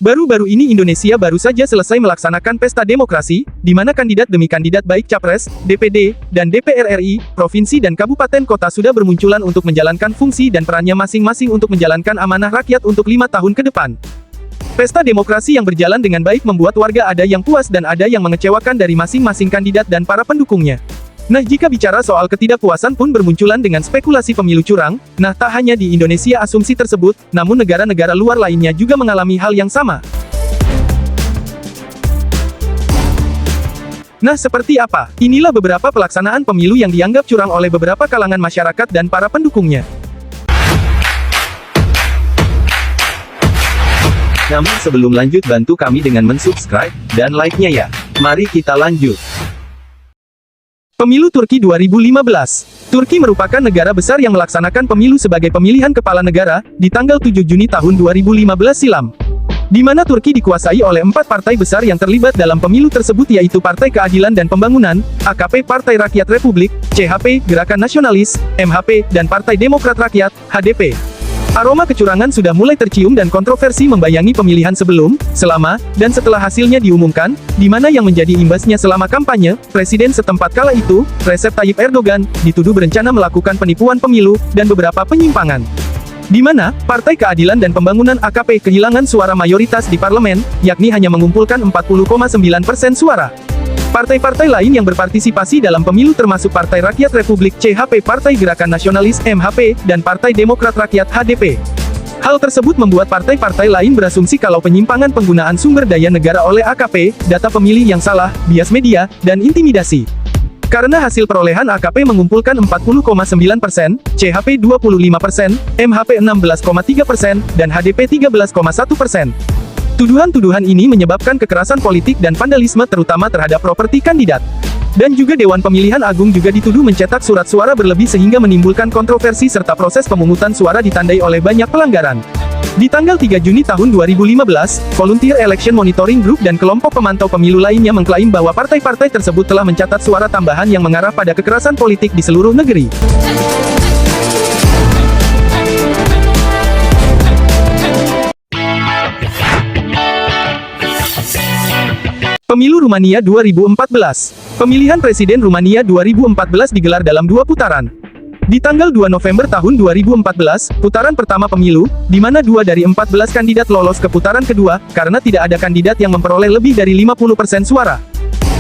Baru-baru ini Indonesia baru saja selesai melaksanakan pesta demokrasi, di mana kandidat demi kandidat baik Capres, DPD, dan DPR RI, provinsi dan kabupaten kota sudah bermunculan untuk menjalankan fungsi dan perannya masing-masing untuk menjalankan amanah rakyat untuk 5 tahun ke depan. Pesta demokrasi yang berjalan dengan baik membuat warga ada yang puas dan ada yang mengecewakan dari masing-masing kandidat dan para pendukungnya. Nah, jika bicara soal ketidakpuasan pun bermunculan dengan spekulasi pemilu curang, nah tak hanya di Indonesia asumsi tersebut, namun negara-negara luar lainnya juga mengalami hal yang sama. Nah, seperti apa? Inilah beberapa pelaksanaan pemilu yang dianggap curang oleh beberapa kalangan masyarakat dan para pendukungnya. Namun sebelum lanjut bantu kami dengan mensubscribe dan like-nya ya. Mari kita lanjut. Pemilu Turki 2015. Turki merupakan negara besar yang melaksanakan pemilu sebagai pemilihan kepala negara, di tanggal 7 Juni tahun 2015 silam. Di mana Turki dikuasai oleh 4 partai besar yang terlibat dalam pemilu tersebut yaitu Partai Keadilan dan Pembangunan, AKP Partai Rakyat Republik, CHP, Gerakan Nasionalis, MHP, dan Partai Demokrat Rakyat, HDP. Aroma kecurangan sudah mulai tercium dan kontroversi membayangi pemilihan sebelum, selama, dan setelah hasilnya diumumkan, di mana yang menjadi imbasnya selama kampanye, Presiden setempat kala itu, Recep Tayyip Erdogan, dituduh berencana melakukan penipuan pemilu, dan beberapa penyimpangan. Di mana, Partai Keadilan dan Pembangunan AKP kehilangan suara mayoritas di parlemen, yakni hanya mengumpulkan 40,9% suara. Partai-partai lain yang berpartisipasi dalam pemilu termasuk Partai Rakyat Republik CHP, Partai Gerakan Nasionalis MHP, dan Partai Demokrat Rakyat HDP. Hal tersebut membuat partai-partai lain berasumsi kalau penyimpangan penggunaan sumber daya negara oleh AKP, data pemilih yang salah, bias media, dan intimidasi. Karena hasil perolehan AKP mengumpulkan 40,9%, CHP 25%, MHP 16,3%, dan HDP 13,1%. Tuduhan-tuduhan ini menyebabkan kekerasan politik dan vandalisme terutama terhadap properti kandidat. Dan juga Dewan Pemilihan Agung juga dituduh mencetak surat suara berlebih sehingga menimbulkan kontroversi serta proses pemungutan suara ditandai oleh banyak pelanggaran. Di tanggal 3 Juni tahun 2015, Volunteer Election Monitoring Group dan kelompok pemantau pemilu lainnya mengklaim bahwa partai-partai tersebut telah mencatat suara tambahan yang mengarah pada kekerasan politik di seluruh negeri. Pemilu Rumania 2014. Pemilihan Presiden Rumania 2014 digelar dalam 2 putaran. Di tanggal 2 November tahun 2014, putaran pertama pemilu, di mana 2 dari 14 kandidat lolos ke putaran kedua, karena tidak ada kandidat yang memperoleh lebih dari 50% suara.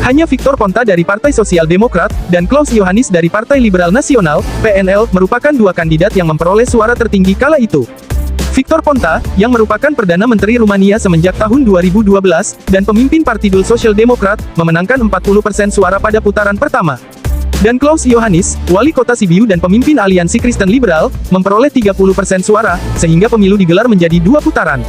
Hanya Victor Ponta dari Partai Sosial Demokrat, dan Klaus Iohannis dari Partai Liberal Nasional, PNL, merupakan 2 kandidat yang memperoleh suara tertinggi kala itu. Victor Ponta, yang merupakan Perdana Menteri Rumania semenjak tahun 2012, dan pemimpin Partidul Sosial Demokrat, memenangkan 40% suara pada putaran pertama. Dan Klaus Iohannis, wali kota Sibiu dan pemimpin Aliansi Kristen Liberal, memperoleh 30% suara, sehingga pemilu digelar menjadi 2 putaran.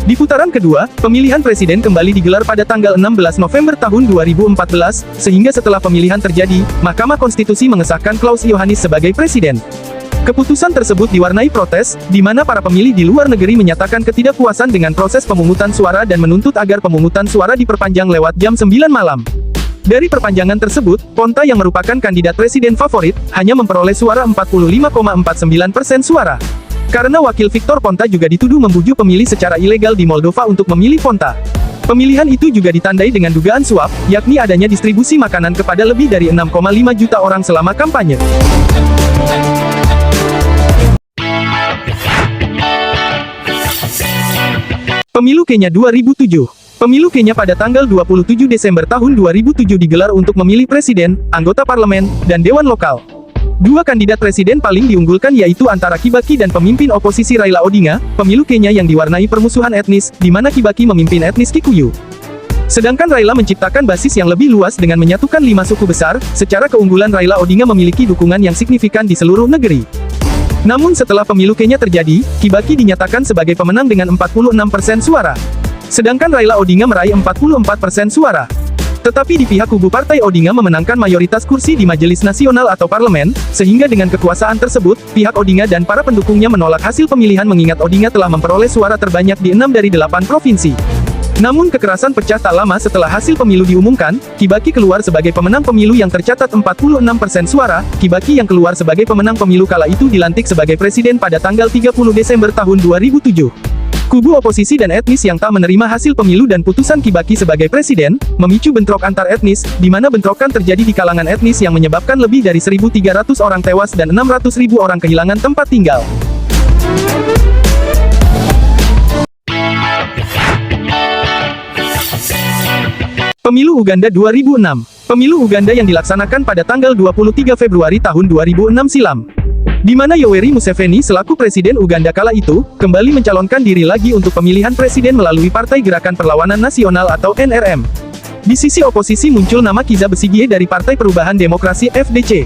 Di putaran kedua, pemilihan presiden kembali digelar pada tanggal 16 November tahun 2014, sehingga setelah pemilihan terjadi, Mahkamah Konstitusi mengesahkan Klaus Iohannis sebagai presiden. Keputusan tersebut diwarnai protes, di mana para pemilih di luar negeri menyatakan ketidakpuasan dengan proses pemungutan suara dan menuntut agar pemungutan suara diperpanjang lewat jam 9 malam. Dari perpanjangan tersebut, Ponta yang merupakan kandidat presiden favorit, hanya memperoleh suara 45,49% suara. Karena wakil Victor Ponta juga dituduh membujuk pemilih secara ilegal di Moldova untuk memilih Ponta. Pemilihan itu juga ditandai dengan dugaan suap, yakni adanya distribusi makanan kepada lebih dari 6,5 juta orang selama kampanye. Pemilu Kenya 2007. Pemilu Kenya pada tanggal 27 Desember tahun 2007 digelar untuk memilih presiden, anggota parlemen, dan dewan lokal. 2 kandidat presiden paling diunggulkan yaitu antara Kibaki dan pemimpin oposisi Raila Odinga. Pemilu Kenya yang diwarnai permusuhan etnis, di mana Kibaki memimpin etnis Kikuyu. Sedangkan Raila menciptakan basis yang lebih luas dengan menyatukan 5 suku besar. Secara keunggulan Raila Odinga memiliki dukungan yang signifikan di seluruh negeri. Namun setelah pemilu Kenya terjadi, Kibaki dinyatakan sebagai pemenang dengan 46% suara. Sedangkan Raila Odinga meraih 44% suara. Tetapi di pihak kubu Partai Odinga memenangkan mayoritas kursi di Majelis Nasional atau Parlemen, sehingga dengan kekuasaan tersebut, pihak Odinga dan para pendukungnya menolak hasil pemilihan mengingat Odinga telah memperoleh suara terbanyak di 6 dari 8 provinsi. Namun kekerasan pecah tak lama setelah hasil pemilu diumumkan, Kibaki keluar sebagai pemenang pemilu yang tercatat 46% suara. Kibaki yang keluar sebagai pemenang pemilu kala itu dilantik sebagai presiden pada tanggal 30 Desember tahun 2007. Kubu oposisi dan etnis yang tak menerima hasil pemilu dan putusan Kibaki sebagai presiden, memicu bentrok antar etnis, di mana bentrokan terjadi di kalangan etnis yang menyebabkan lebih dari 1.300 orang tewas dan 600.000 orang kehilangan tempat tinggal. Pemilu Uganda 2006. Pemilu Uganda yang dilaksanakan pada tanggal 23 Februari tahun 2006 silam, di mana Yoweri Museveni selaku Presiden Uganda kala itu, kembali mencalonkan diri lagi untuk pemilihan presiden melalui Partai Gerakan Perlawanan Nasional atau NRM. Di sisi oposisi muncul nama Kizza Besigye dari Partai Perubahan Demokrasi FDC.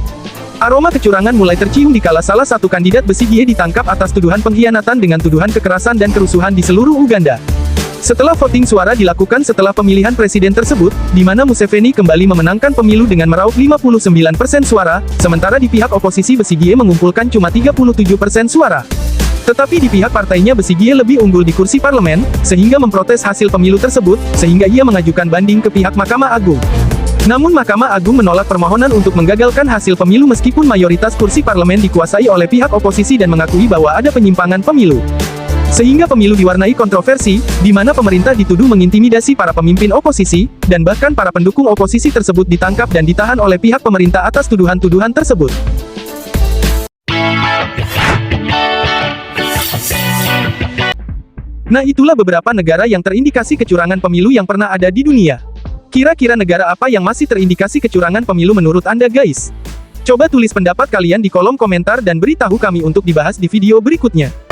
Aroma kecurangan mulai tercium dikala salah satu kandidat Besigye ditangkap atas tuduhan pengkhianatan dengan tuduhan kekerasan dan kerusuhan di seluruh Uganda. Setelah voting suara dilakukan setelah pemilihan presiden tersebut, di mana Museveni kembali memenangkan pemilu dengan meraup 59% suara, sementara di pihak oposisi Besigye mengumpulkan cuma 37% suara. Tetapi di pihak partainya Besigye lebih unggul di kursi parlemen, sehingga memprotes hasil pemilu tersebut, sehingga ia mengajukan banding ke pihak Mahkamah Agung. Namun Mahkamah Agung menolak permohonan untuk menggagalkan hasil pemilu meskipun mayoritas kursi parlemen dikuasai oleh pihak oposisi dan mengakui bahwa ada penyimpangan pemilu. Sehingga pemilu diwarnai kontroversi, di mana pemerintah dituduh mengintimidasi para pemimpin oposisi, dan bahkan para pendukung oposisi tersebut ditangkap dan ditahan oleh pihak pemerintah atas tuduhan-tuduhan tersebut. Nah, itulah beberapa negara yang terindikasi kecurangan pemilu yang pernah ada di dunia. Kira-kira negara apa yang masih terindikasi kecurangan pemilu menurut Anda guys? Coba tulis pendapat kalian di kolom komentar dan beritahu kami untuk dibahas di video berikutnya.